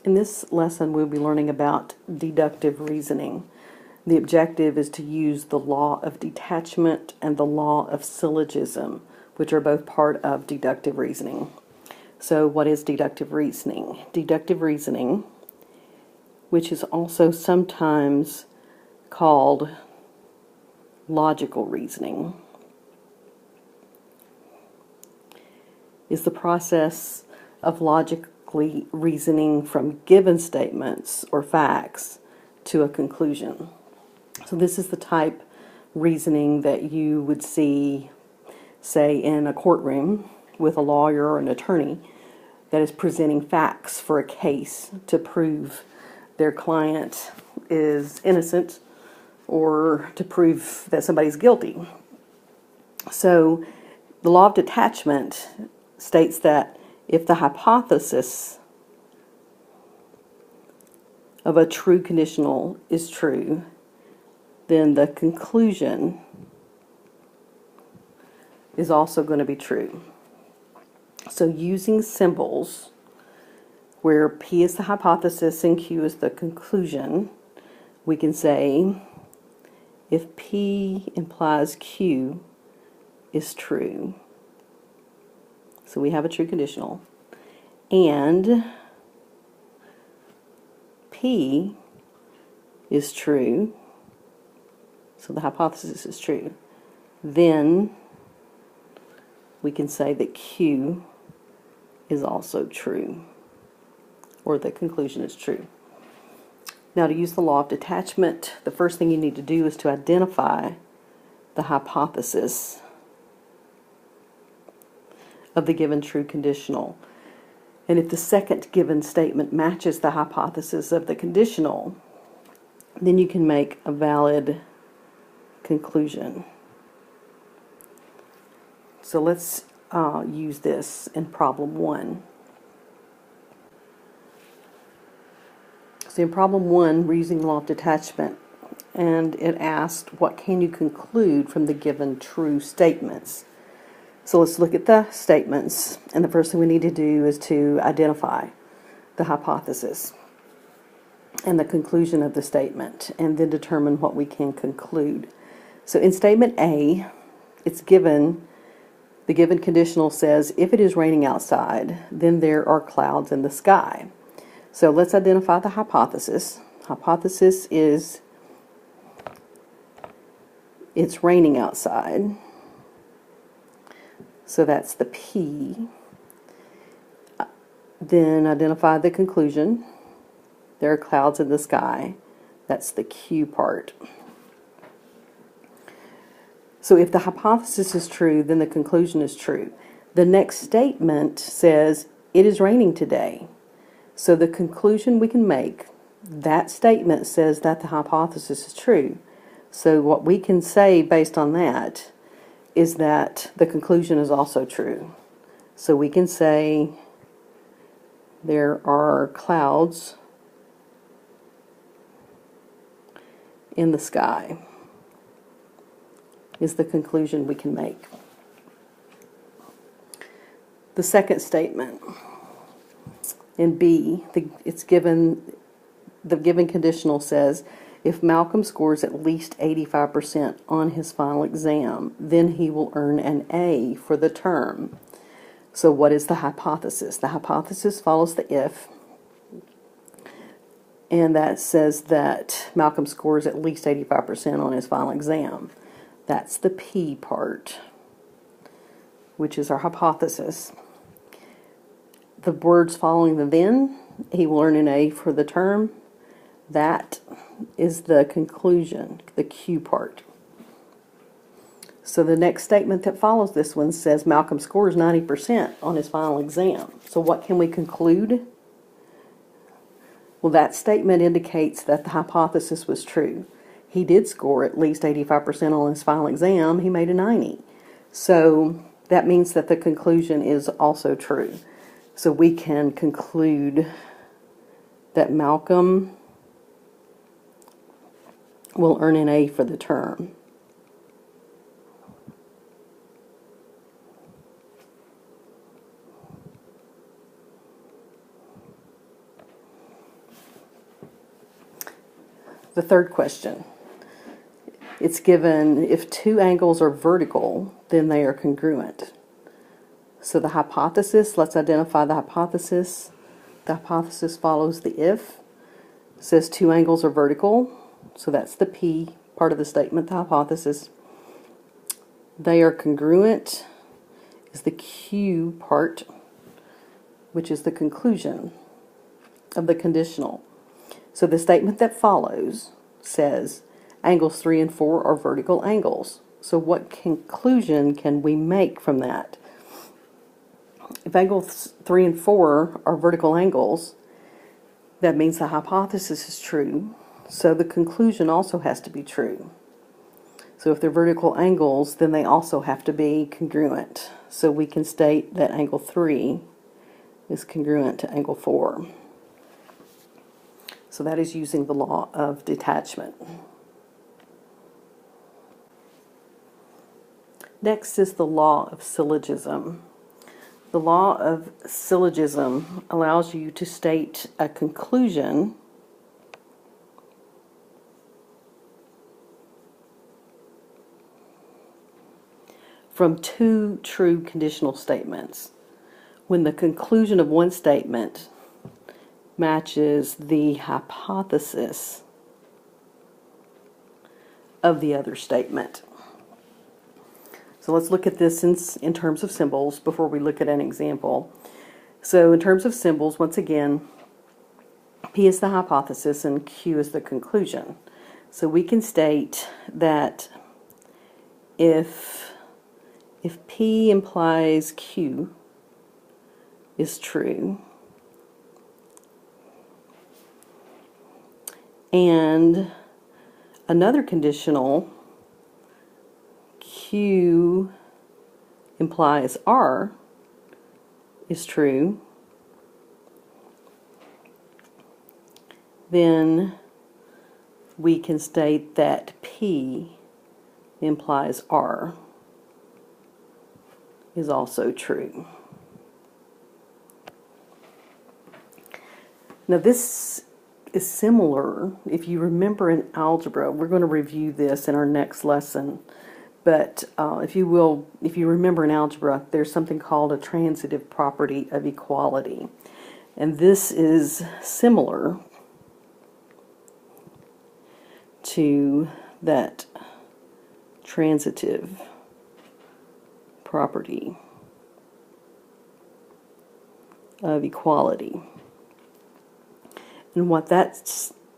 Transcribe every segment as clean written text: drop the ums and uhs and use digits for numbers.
In this lesson, we'll be learning about deductive reasoning. The objective is to use the law of detachment and the law of syllogism, which are both part of deductive reasoning. So what is deductive reasoning? Deductive reasoning, which is also sometimes called logical reasoning, is the process of logically reasoning from given statements or facts to a conclusion. So this is the type reasoning that you would see, say, in a courtroom with a lawyer or an attorney that is presenting facts for a case to prove their client is innocent or to prove that somebody's guilty. So the law of detachment states that if the hypothesis of a true conditional is true, then the conclusion is also going to be true. So using symbols where P is the hypothesis and Q is the conclusion, we can say if P implies Q is true, so we have a true conditional, and P is true, so the hypothesis is true, then we can say that Q is also true, or the conclusion is true. Now, to use the law of detachment, the first thing you need to do is to identify the hypothesis of the given true conditional. And if the second given statement matches the hypothesis of the conditional, then you can make a valid conclusion. So let's use this in problem 1. So in problem 1, we're using the law of detachment, and it asked, what can you conclude from the given true statements? So let's look at the statements, and the first thing we need to do is to identify the hypothesis and the conclusion of the statement, and then determine what we can conclude. So in statement A, it's given, the given conditional says, if it is raining outside, then there are clouds in the sky. So let's identify the hypothesis. Hypothesis is it's raining outside. So that's the P. Then identify the conclusion. There are clouds in the sky. That's the Q part. So if the hypothesis is true, then the conclusion is true. The next statement says, it is raining today. So the conclusion we can make, that statement says that the hypothesis is true. So what we can say based on that is that the conclusion is also true. So we can say there are clouds in the sky is the conclusion we can make. The second statement in B, the given conditional says, if Malcolm scores at least 85% on his final exam, then he will earn an A for the term. So what is the hypothesis? The hypothesis follows the if, and that says that Malcolm scores at least 85% on his final exam. That's the P part, which is our hypothesis. The words following the then, he will earn an A for the term, that is the conclusion, the Q part. So the next statement that follows this one says Malcolm scores 90% on his final exam. So what can we conclude? Well, that statement indicates that the hypothesis was true. He did score at least 85% on his final exam. He made a 90. So that means that the conclusion is also true. So we can conclude that Malcolm will earn an A for the term. the third question. It's given if two angles are vertical, then they are congruent. So the hypothesis, let's identify the hypothesis. The hypothesis follows the if. It says two angles are vertical, so that's the P part of the statement, the hypothesis. They are congruent is the Q part, which is the conclusion of the conditional. So the statement that follows says angles 3 and 4 are vertical angles. So what conclusion can we make from that? If angles 3 and 4 are vertical angles, that means the hypothesis is true. So the conclusion also has to be true. So if they're vertical angles, then they also have to be congruent. So we can state that angle 3 is congruent to angle 4. So that is using the law of detachment. Next is the law of syllogism. The law of syllogism allows you to state a conclusion from two true conditional statements. When the conclusion of one statement matches the hypothesis of the other statement. So let's look at this in terms of symbols before we look at an example. So in terms of symbols, once again, P is the hypothesis and Q is the conclusion. So we can state that if P implies Q is true, and another conditional, Q implies R is true, then we can state that P implies R is also true. Now this is similar, if you remember in algebra, we're going to review this in our next lesson, but if you remember in algebra, there's something called a transitive property of equality. And this is similar to that transitive property of equality. And what that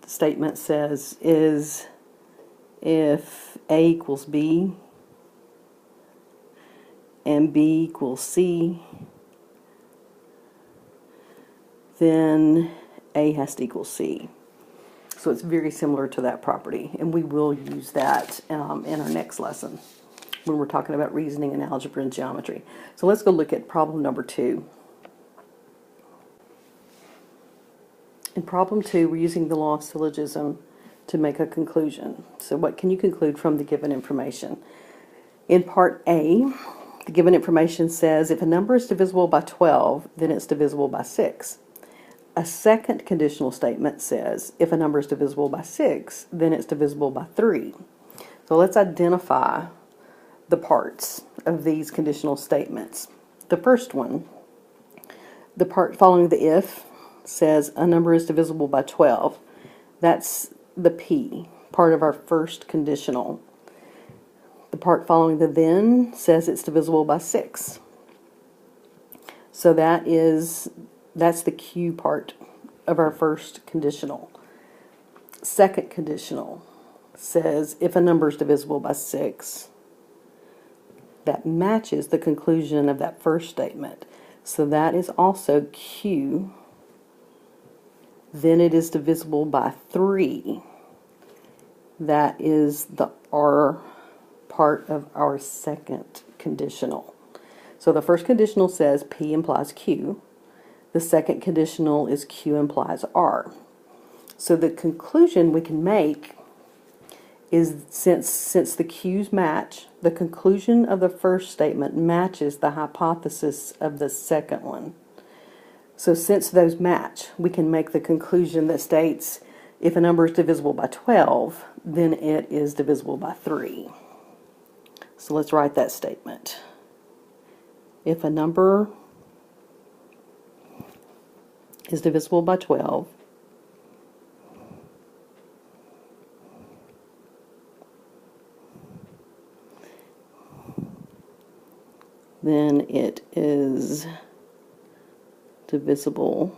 statement says is if A equals B and B equals C, then A has to equal C. So it's very similar to that property, and we will use that in our next lesson when we're talking about reasoning and algebra and geometry. So let's go look at problem number 2. In problem 2, we're using the law of syllogism to make a conclusion. So what can you conclude from the given information? In part A, the given information says if a number is divisible by 12, then it's divisible by 6. A second conditional statement says if a number is divisible by 6, then it's divisible by 3. So let's identify the parts of these conditional statements. The first one, the part following the if, says a number is divisible by 12. That's the P, part of our first conditional. The part following the then says it's divisible by 6. So that's the Q part of our first conditional. Second conditional says if a number is divisible by 6, that matches the conclusion of that first statement. So that is also Q. Then it is divisible by 3. That is the R part of our second conditional. So the first conditional says P implies Q. The second conditional is Q implies R. So the conclusion we can make is since the Q's match, the conclusion of the first statement matches the hypothesis of the second one. So since those match, we can make the conclusion that states If a number is divisible by 12, then it is divisible by 3. So let's write that statement. If a number is divisible by 12, then it is divisible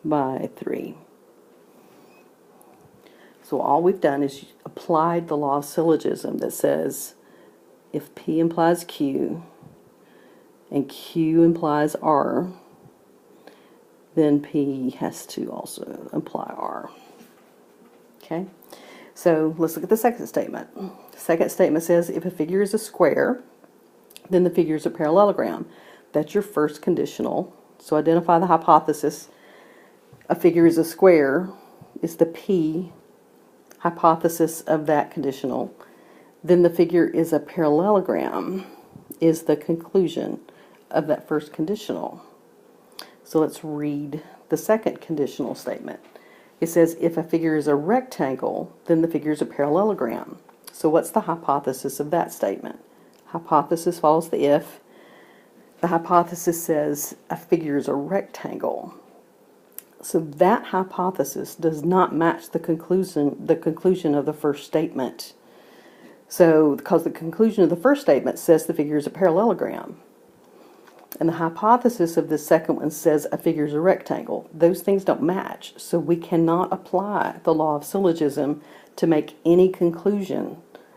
by 3. So all we've done is applied the law of syllogism that says if P implies Q and Q implies R, then P has to also imply R. Okay, so let's look at the second statement. The second statement says if a figure is a square, then the figure is a parallelogram. That's your first conditional. So identify the hypothesis. A figure is a square is the P hypothesis of that conditional. Then the figure is a parallelogram is the conclusion of that first conditional. So let's read the second conditional statement. It says if a figure is a rectangle, then the figure is a parallelogram. So what's the hypothesis of that statement? Hypothesis follows the if. The hypothesis says a figure is a rectangle. So that hypothesis does not match the conclusion of the first statement. So because the conclusion of the first statement says the figure is a parallelogram, and the hypothesis of the second one says a figure is a rectangle, those things don't match. So we cannot apply the law of syllogism to make any conclusion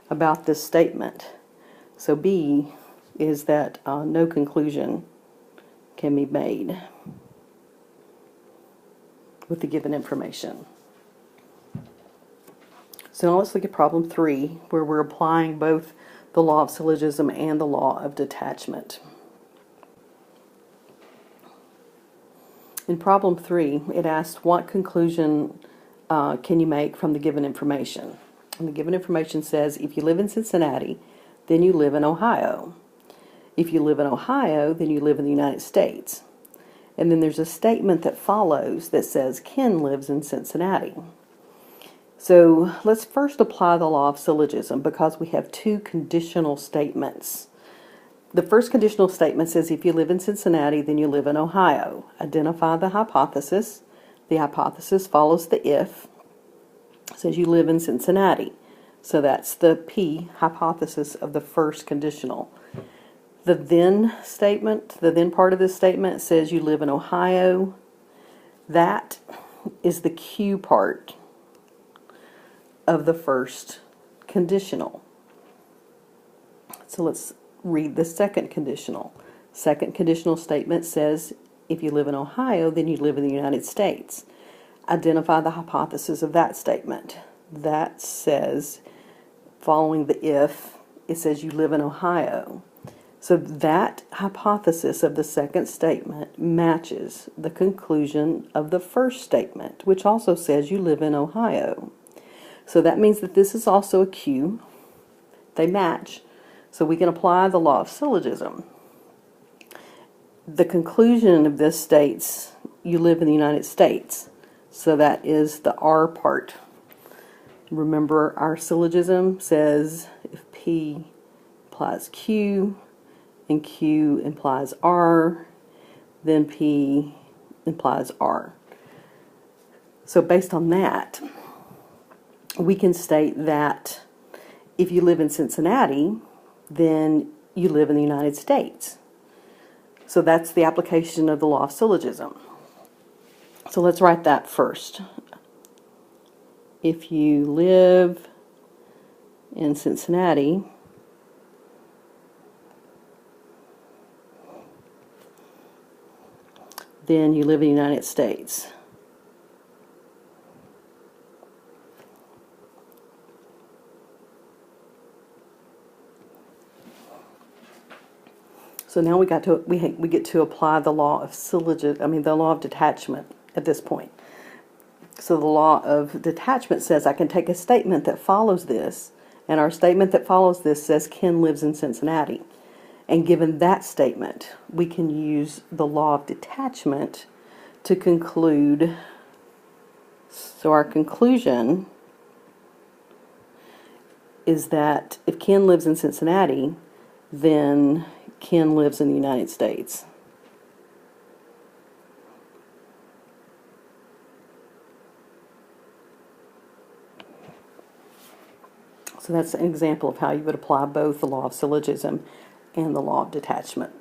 about this statement. So B is that no conclusion can be made with the given information. So now let's look at problem 3, where we're applying both the law of syllogism and the law of detachment. In problem 3, it asks what conclusion can you make from the given information. And the given information says if you live in Cincinnati, then you live in Ohio. If you live in Ohio, then you live in the United States. And then there's a statement that follows that says Ken lives in Cincinnati. So let's first apply the law of syllogism because we have two conditional statements. The first conditional statement says if you live in Cincinnati, then you live in Ohio. Identify the hypothesis. The hypothesis follows the if. It says you live in Cincinnati. So that's the P hypothesis of the first conditional. The then statement, the then part of this statement says you live in Ohio. That is the Q part of the first conditional. So let's read the second conditional. Second conditional statement says if you live in Ohio, then you live in the United States. Identify the hypothesis of that statement. That says, following the if, it says you live in Ohio. So that hypothesis of the second statement matches the conclusion of the first statement, which also says you live in Ohio. So that means that this is also a Q. They match. So we can apply the law of syllogism. The conclusion of this states you live in the United States. So that is the R part. Remember, our syllogism says if P implies Q and Q implies R, then P implies R. So based on that, we can state that if you live in Cincinnati, then you live in the United States. So that's the application of the law of syllogism. So let's write that first. If you live in Cincinnati, then you live in the United States. So now we get to apply the law of the law of detachment at this point. So the law of detachment says I can take a statement that follows this, and our statement that follows this says Ken lives in Cincinnati. And given that statement, we can use the law of detachment to conclude, so our conclusion is that if Ken lives in Cincinnati, then Ken lives in the United States. So that's an example of how you would apply both the law of syllogism and the law of detachment.